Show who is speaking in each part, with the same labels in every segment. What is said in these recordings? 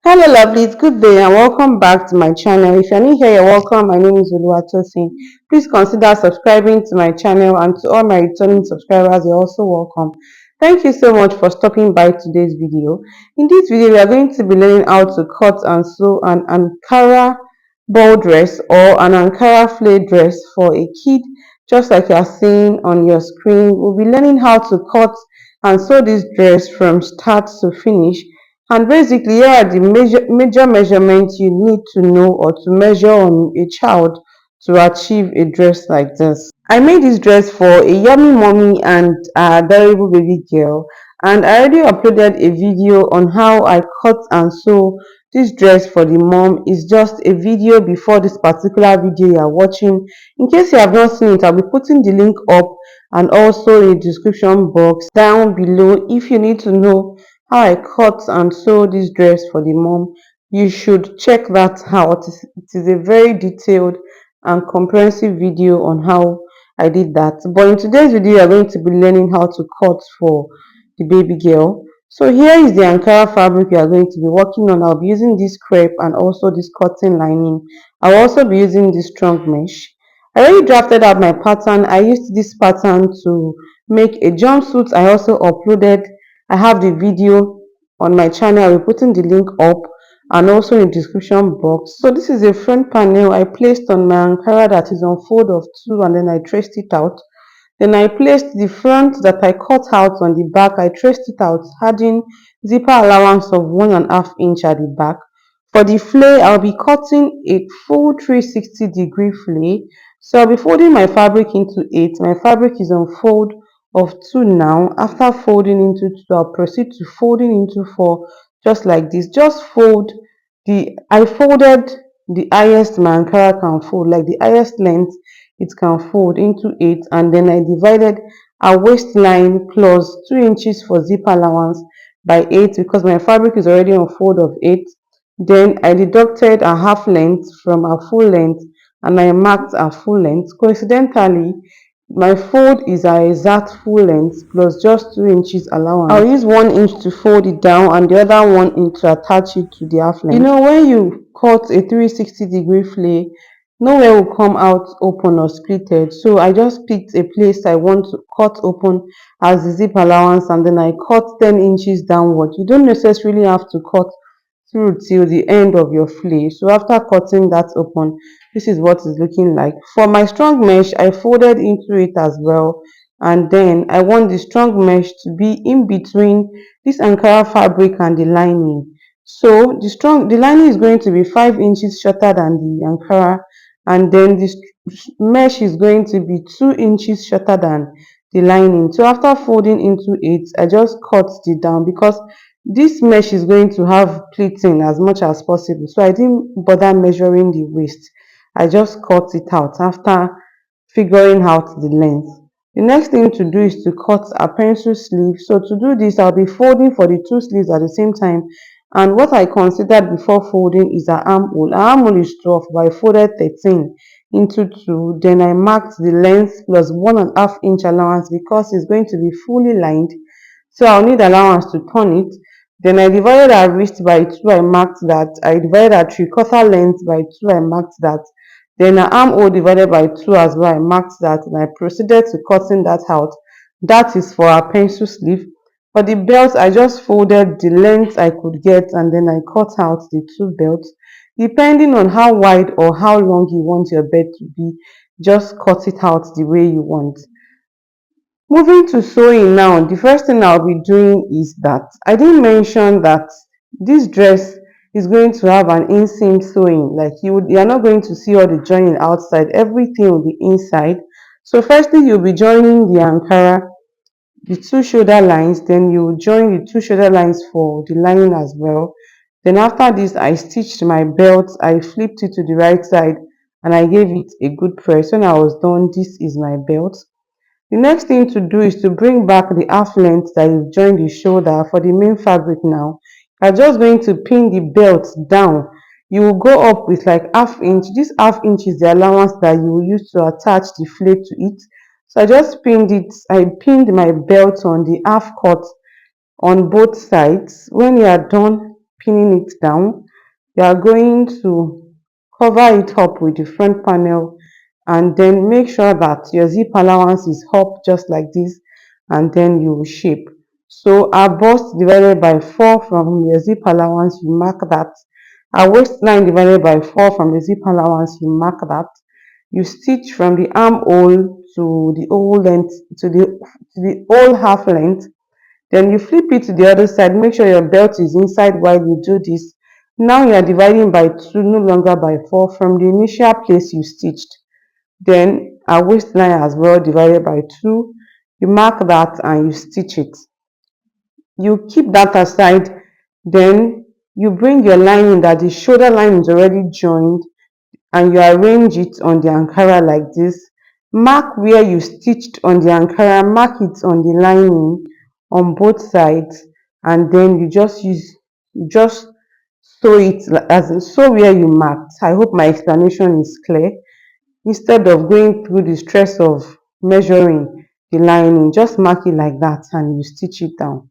Speaker 1: Hello, lovelies. Good day and welcome back to my channel. If you're new here, you're welcome. My name is Oluwatosin. Please consider subscribing to my channel, and to all my returning subscribers, you're also welcome. Thank you so much for stopping by today's video. In this video, we are going to be learning how to cut and sew an Ankara ball dress or an Ankara flay dress for a kid, just like you are seeing on your screen. We'll be learning how to cut and sew this dress from start to finish, and basically, here are the major measurements you need to know or to measure on a child to achieve a dress like this. I made this dress for a yummy mommy and adorable baby girl, and I already uploaded a video on how I cut and sew this dress for the mom. It's just a video before this particular video you are watching. In case you have not seen it, I'll be putting the link up and also in the description box down below. If you need to know how I cut and sew this dress for the mom, you should check that out. It is a very detailed and comprehensive video on how I did that. But in today's video, you are going to be learning how to cut for the baby girl. So here is the Ankara fabric we are going to be working on. I'll be using this crepe and also this cotton lining. I'll also be using this strong mesh. I already drafted out my pattern. I used this pattern to make a jumpsuit. I also uploaded, I have the video on my channel. I'll be putting the link up and also in the description box. So this is a front panel I placed on my Ankara that is on fold of 2, and then I traced it out. Then I placed the front that I cut out on the back. I traced it out, adding zipper allowance of 1.5 inch at the back. For the flay, I'll be cutting a full 360-degree flay. So I'll be folding my fabric into 8. My fabric is on fold of 2 now. After folding into 2, I'll proceed to folding into 4, just like this. Just fold I folded the highest my Ankara can fold, like the highest length it can fold, into 8, and then I divided a waistline plus 2 inches for zip allowance by 8 because my fabric is already on fold of 8. Then I deducted a half length from a full length and I marked a full length. Coincidentally, my fold is a exact full length plus just 2 inches allowance. I'll use 1 inch to fold it down and the other 1 inch to attach it to the half length. When you cut a 360-degree flay, nowhere will come out open or splitted. So I just picked a place I want to cut open as the zip allowance, and then I cut 10 inches downward. You don't necessarily have to cut through till the end of your flay. So after cutting that open, this is what it's looking like. For my strong mesh, I folded into it as well, and then I want the strong mesh to be in between this Ankara fabric and the lining. So the lining is going to be 5 inches shorter than the Ankara, and then this mesh is going to be 2 inches shorter than the lining. So after folding into it, I just cut it down because this mesh is going to have pleating as much as possible, so I didn't bother measuring the waist. I just cut it out after figuring out the length. The next thing to do is to cut a pencil sleeve. So to do this, I'll be folding for the two sleeves at the same time, and what I considered before folding is an armhole. An armhole is 12, but I folded 13 into 2. Then I marked the length plus 1.5 inch allowance because it's going to be fully lined, so I'll need allowance to turn it. Then I divided our wrist by 2, I marked that. I divided our 3/4 length by 2, I marked that. Then our armhole divided by 2 as well, I marked that, and I proceeded to cutting that out. That is for our pencil sleeve. For the belt, I just folded the length I could get, and then I cut out the 2 belts. Depending on how wide or how long you want your belt to be, just cut it out the way you want. Moving to sewing now, the first thing I'll be doing is that I didn't mention that this dress is going to have an inseam sewing. Like you are not going to see all the joining outside, everything will be inside. So firstly, you'll be joining the Ankara, the 2 shoulder lines, then you will join the 2 shoulder lines for the lining as well. Then after this, I stitched my belt, I flipped it to the right side, and I gave it a good press. When I was done, this is my belt. The next thing to do is to bring back the half length that you've joined the shoulder for the main fabric now. You're just going to pin the belt down. You will go up with like ½ inch. This ½ inch is the allowance that you will use to attach the flay to it. So I just pinned it. I pinned my belt on the half cut on both sides. When you are done, pinning it down. You are going to cover it up with the front panel and then make sure that your zip allowance is up just like this, and then you will shape. So our bust divided by 4 from your zip allowance, you mark that. Our waistline divided by 4 from the zip allowance, you mark that. You stitch from the armhole to the whole length, to the whole half length. Then you flip it to the other side. Make sure your belt is inside while you do this. Now you are dividing by 2, no longer by 4, from the initial place you stitched. Then our waistline as well divided by 2. You mark that and you stitch it. You keep that aside. Then you bring your lining that the shoulder line is already joined, and you arrange it on the Ankara like this. Mark where you stitched on the Ankara, mark it on the lining on both sides, and then you just sew it, as in sew where you marked. I hope my explanation is clear. Instead of going through the stress of measuring the lining, just mark it like that and you stitch it down.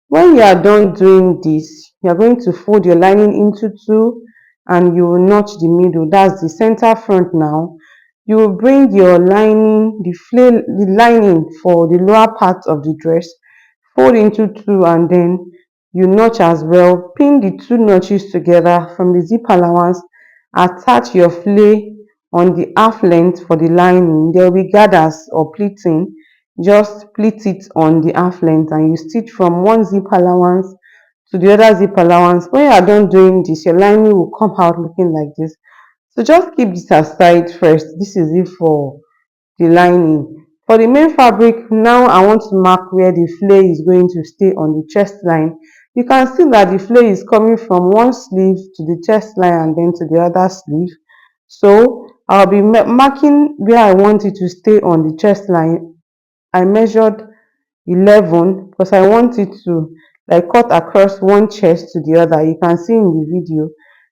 Speaker 1: When you are done doing this, you are going to fold your lining into two and you will notch the middle. That's the center front now. You will bring your lining, the lining for the lower part of the dress, fold into two, and then you notch as well. Pin the two notches together from the zip allowance. Attach your flay on the half length for the lining. There will be gathers or pleating. Just pleat it on the half length and you stitch from one zip allowance to the other zip allowance. When you are done doing this, your lining will come out looking like this. So just keep this aside first. This is it for the lining. For the main fabric, now I want to mark where the flay is going to stay on the chest line. You can see that the flay is coming from one sleeve to the chest line and then to the other sleeve. So I'll be marking where I want it to stay on the chest line. I measured 11 because I want it to like cut across one chest to the other. You can see in the video.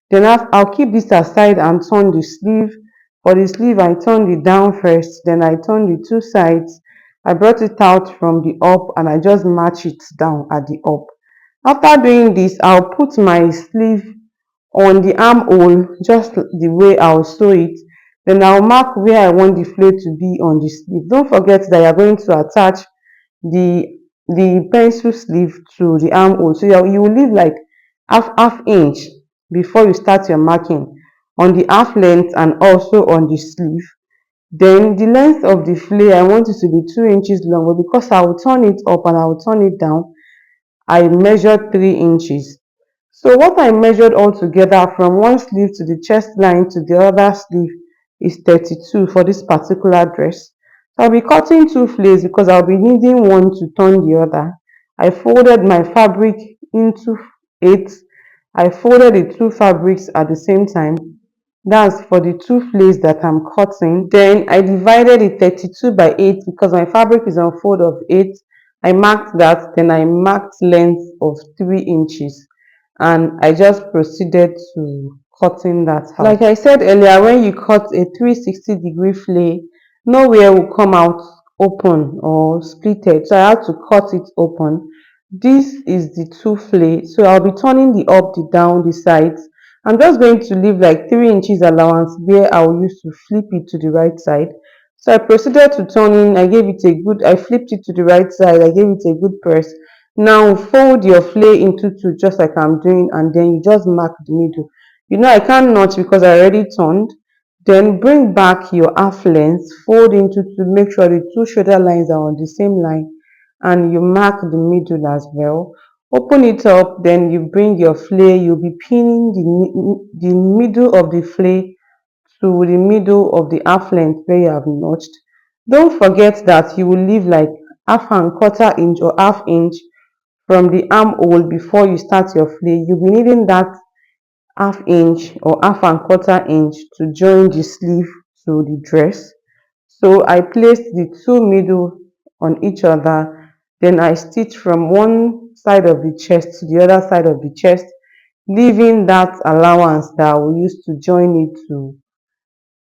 Speaker 1: Then I'll keep this aside and turn the sleeve. For the sleeve, I turned it down first, then I turned the two sides. I brought it out from the up and I just match it down at the up. After doing this, I'll put my sleeve on the armhole just the way I'll sew it. Then I'll mark where I want the flay to be on the sleeve. Don't forget that you're going to attach the pencil sleeve to the armhole. So you will leave like half inch before you start your marking on the half length and also on the sleeve. Then the length of the flay, I want it to be 2 inches long, but because I will turn it up and I will turn it down, I measured 3 inches. So what I measured altogether from one sleeve to the chest line to the other sleeve is 32 for this particular dress. So I'll be cutting two flays because I'll be needing one to turn the other. I folded my fabric into eight. I folded the two fabrics at the same time. That's for the two flays that I'm cutting. Then I divided it 32 by 8 because my fabric is on fold of 8. I marked that, then I marked length of 3 inches and I just proceeded to cutting that out. Like I said earlier, when you cut a 360-degree flay, nowhere will come out open or splitted. So I had to cut it open. This is the two flay. So I'll be turning the up, the down, the sides. I'm just going to leave like 3 inches allowance where I'll use to flip it to the right side. So I proceeded to turn in. I flipped it to the right side. I gave it a good press. Now fold your flay into two just like I'm doing, and then you just mark the middle. You know I can't notch because I already turned. Then bring back your half length, fold into two, make sure the two shoulder lines are on the same line, and you mark the middle as well. Open it up, then you bring your flay. You'll be pinning the middle of the flay to the middle of the half length where you have notched. Don't forget that you will leave like half and quarter inch or half inch from the armhole before you start your flay. You'll be needing that half inch or half and quarter inch to join the sleeve to the dress. So I placed the two middle on each other, then I stitch from one side of the chest to the other side of the chest, leaving that allowance that I will use to join it to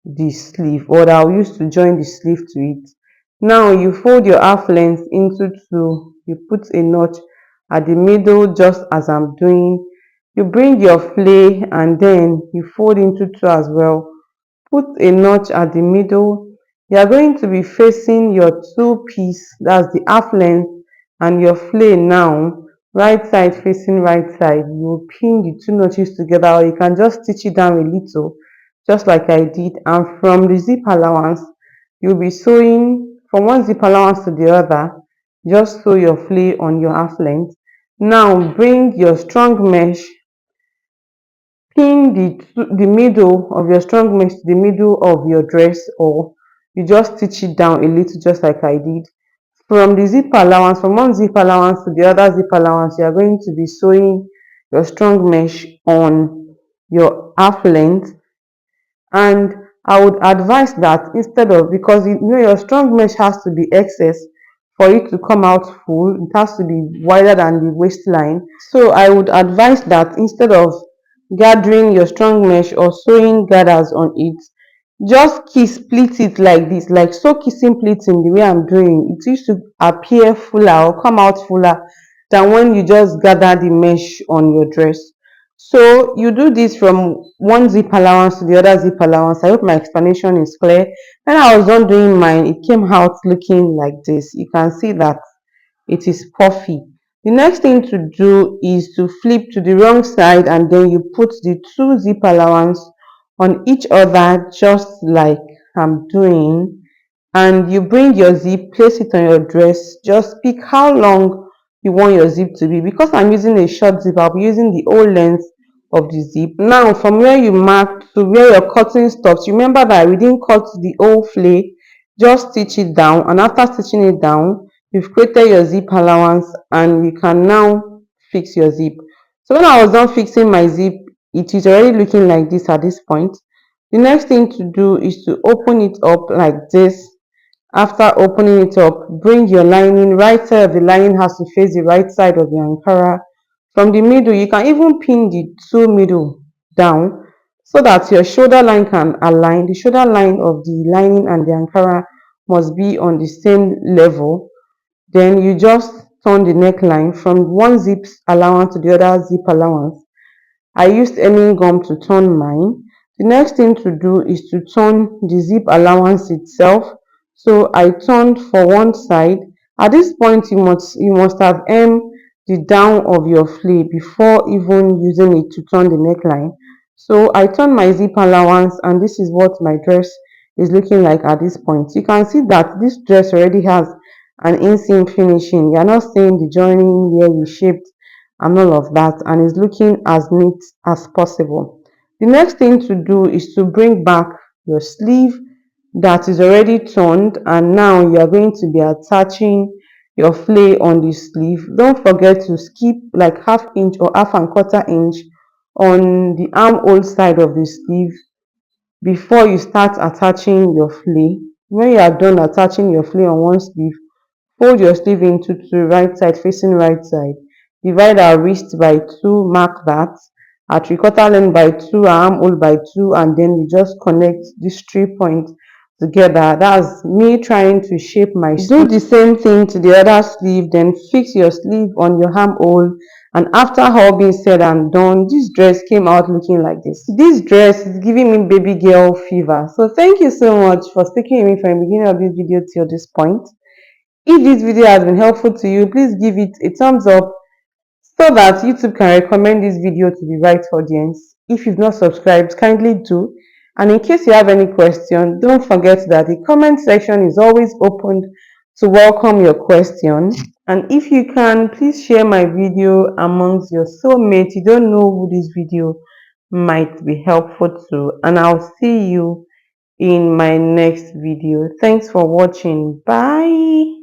Speaker 1: the sleeve, or that I'll use to join the sleeve to it. Now you fold your half length into two, you put a notch at the middle just as I'm doing. You bring your flay and then you fold into two as well. Put a notch at the middle. You are going to be facing your two piece, that's the half length, and your flay now, right side facing right side. You will pin the two notches together, or you can just stitch it down a little, just like I did. And from the zip allowance, you'll be sewing from one zip allowance to the other. Just sew your flay on your half length. Now bring your strong mesh, pin the middle of your strong mesh to the middle of your dress, or you just stitch it down a little, just like I did. From the zip allowance, from one zip allowance to the other zip allowance, you are going to be sewing your strong mesh on your half length. And I would advise that instead of, because you know your strong mesh has to be excess for it to come out full, it has to be wider than the waistline. So I would advise that instead of gathering your strong mesh or sewing gathers on it, just split it like this, like so kissing pleating the way I'm doing. It used to appear fuller or come out fuller than when you just gather the mesh on your dress. So you do this from one zip allowance to the other zip allowance. I hope my explanation is clear. When I was done doing mine, it came out looking like this. You can see that it is puffy. The next thing to do is to flip to the wrong side, and then you put the two zip allowance on each other, just like I'm doing. And you bring your zip, place it on your dress. Just pick how long you want your zip to be. Because I'm using a short zip, I'll be using the whole length of the zip. Now from where you mark to where your cutting stops, remember that we didn't cut the whole flay. Just stitch it down, and after stitching it down, you've created your zip allowance, and you can now fix your zip. So when I was done fixing my zip, it is already looking like this at this point. The next thing to do is to open it up like this. After opening it up, bring your lining. Right side of the lining has to face the right side of the Ankara. From the middle, you can even pin the two middle down so that your shoulder line can align. The shoulder line of the lining and the Ankara must be on the same level. Then you just turn the neckline from one zip allowance to the other zip allowance. I used hemming gum to turn mine. The next thing to do is to turn the zip allowance itself. So I turned for one side. At this point, you must have hemmed the down of your flay before even using it to turn the neckline. So I turned my zip allowance, and this is what my dress is looking like at this point. You can see that this dress already has an inseam finishing. You're not seeing the joining where we shaped and all of that, and is looking as neat as possible. The next thing to do is to bring back your sleeve that is already turned, and now you are going to be attaching your flay on the sleeve. Don't forget to skip like half inch or half and quarter inch on the armhole side of the sleeve before you start attaching your flay. When you are done attaching your flay on one sleeve, fold your sleeve into two, right side facing right side. Divide our wrist by two, mark that. Our three-quarter length by two, our armhole by two, and then we just connect these 3 points together. That's me trying to shape my sleeve. Do the same thing to the other sleeve, then fix your sleeve on your armhole. And after all being said and done, this dress came out looking like this. This dress is giving me baby girl fever. So thank you so much for sticking with me from the beginning of this video till this point. If this video has been helpful to you, please give it a thumbs up so that YouTube can recommend this video to the right audience. If you've not subscribed, kindly do. And in case you have any question, don't forget that the comment section is always open to welcome your question. And if you can, please share my video amongst your soulmates. You don't know who this video might be helpful to. And I'll see you in my next video. Thanks for watching. Bye.